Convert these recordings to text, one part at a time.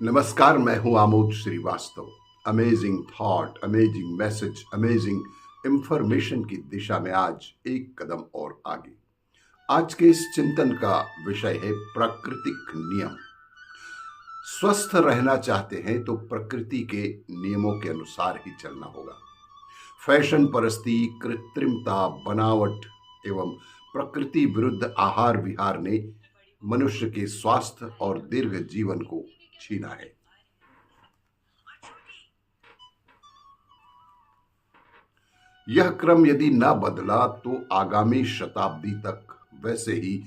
नमस्कार, मैं हूं Amod Srivastava. Amazing thought, amazing message, amazing information की दिशा में आज एक कदम और आगे। आज के इस चिंतन का विषय है प्राकृतिक नियम। स्वस्थ रहना चाहते हैं तो प्रकृति के नियमों के अनुसार ही चलना होगा। फैशन परस्ती, कृत्रिमता, बनावट एवं प्रकृति विरुद्ध आहार विहार ने मनुष्य के स्वास्थ्य और दीर्घ जीवन को छीना है। यह क्रम यदि न बदला तो आगामी शताब्दी तक वैसे ही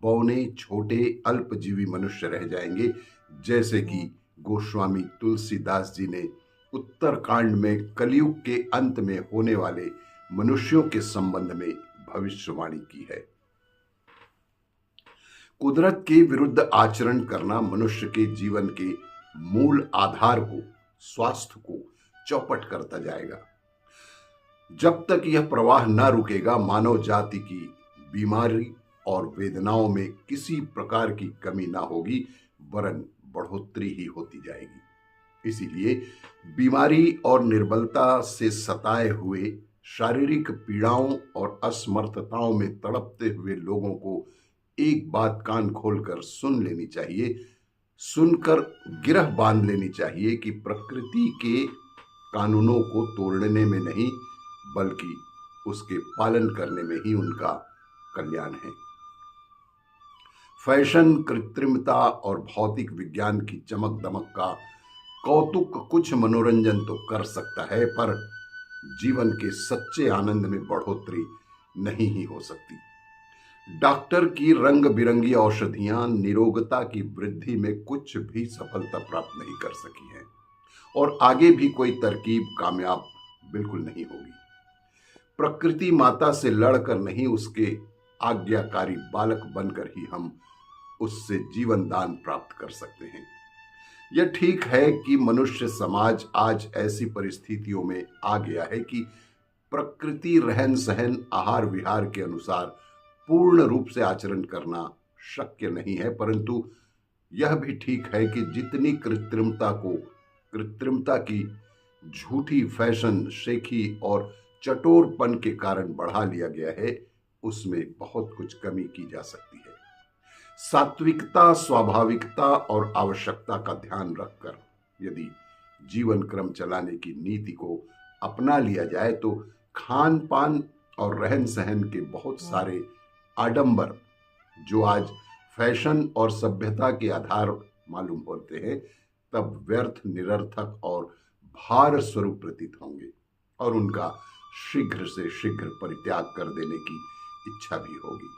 बौने छोटे अल्पजीवी मनुष्य रह जाएंगे, जैसे कि गोस्वामी तुलसीदास जी ने उत्तरकांड में कलयुग के अंत में होने वाले मनुष्यों के संबंध में भविष्यवाणी की है। कुदरत के विरुद्ध आचरण करना मनुष्य के जीवन के मूल आधार को, स्वास्थ्य को चौपट करता जाएगा। जब तक यह प्रवाह न रुकेगा, मानव जाति की बीमारी और वेदनाओं में किसी प्रकार की कमी ना होगी, वरन बढ़ोतरी ही होती जाएगी। इसीलिए बीमारी और निर्बलता से सताए हुए, शारीरिक पीड़ाओं और असमर्थताओं में तड़पते हुए लोगों को एक बात कान खोलकर सुन लेनी चाहिए, सुनकर गिरह बांध लेनी चाहिए कि प्रकृति के कानूनों को तोड़ने में नहीं, बल्कि उसके पालन करने में ही उनका कल्याण है। फैशन, कृत्रिमता और भौतिक विज्ञान की चमक दमक का कौतुक कुछ मनोरंजन तो कर सकता है, पर जीवन के सच्चे आनंद में बढ़ोतरी नहीं ही हो सकती। डॉक्टर की रंग बिरंगी औषधियां निरोगता की वृद्धि में कुछ भी सफलता प्राप्त नहीं कर सकी हैं, और आगे भी कोई तरकीब कामयाब बिल्कुल नहीं होगी। प्रकृति माता से लड़कर नहीं, उसके आज्ञाकारी बालक बनकर ही हम उससे जीवन दान प्राप्त कर सकते हैं। यह ठीक है कि मनुष्य समाज आज ऐसी परिस्थितियों में आ गया है कि प्रकृति रहन सहन, आहार विहार के अनुसार पूर्ण रूप से आचरण करना शक्य नहीं है, परंतु यह भी ठीक है कि जितनी कृत्रिमता की झूठी फैशन, शेखी और चटोरपन के कारण बढ़ा लिया गया है, उसमें बहुत कुछ कमी की जा सकती है। सात्विकता, स्वाभाविकता और आवश्यकता का ध्यान रखकर यदि जीवन क्रम चलाने की नीति को अपना लिया जाए तो खान पान और रहन सहन के बहुत सारे आडंबर, जो आज फैशन और सभ्यता के आधार मालूम होते हैं, तब व्यर्थ, निरर्थक और भार स्वरूप प्रतीत होंगे, और उनका शीघ्र से शीघ्र परित्याग कर देने की इच्छा भी होगी।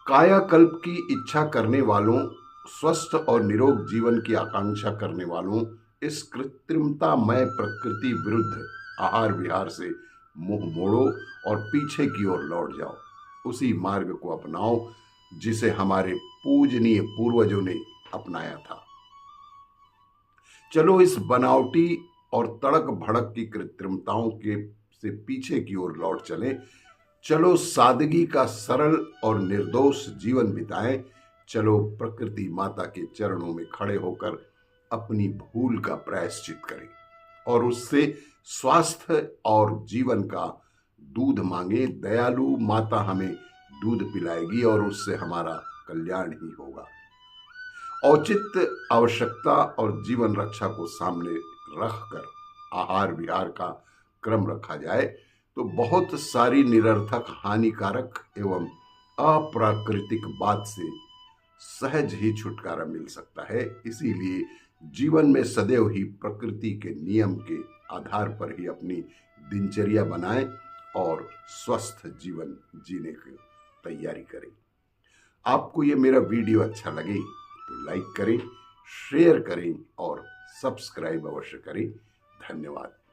कायाकल्प की इच्छा करने वालों, स्वस्थ और निरोग जीवन की आकांक्षा करने वालों, इस कृत्रिमतामय प्रकृति विरुद्ध आहार विहार से मुंह मोड़ो और पीछे की ओर लौट जाओ। उसी मार्ग को अपनाओ जिसे हमारे पूजनीय पूर्वजों ने अपनाया था। चलो इस बनावटी और तड़क भड़क की कृत्रिमताओं के से पीछे की ओर लौट चलें। चलो सादगी का सरल और निर्दोष जीवन बिताएं। चलो प्रकृति माता के चरणों में खड़े होकर अपनी भूल का प्रायश्चित करें और उससे स्वास्थ्य और जीवन का दूध मांगे। दयालु माता हमें दूध पिलाएगी और उससे हमारा कल्याण ही होगा। औचित्य, आवश्यकता और जीवन रक्षा को सामने रखकर आहार विहार का क्रम रखा जाए तो बहुत सारी निरर्थक, हानिकारक एवं अप्राकृतिक बात से सहज ही छुटकारा मिल सकता है। इसीलिए जीवन में सदैव ही प्रकृति के नियम के आधार पर ही अपनी दिनचर्या बनाएं और स्वस्थ जीवन जीने की तैयारी करें। आपको ये मेरा वीडियो अच्छा लगे तो लाइक करें, शेयर करें और सब्सक्राइब अवश्य करें। धन्यवाद।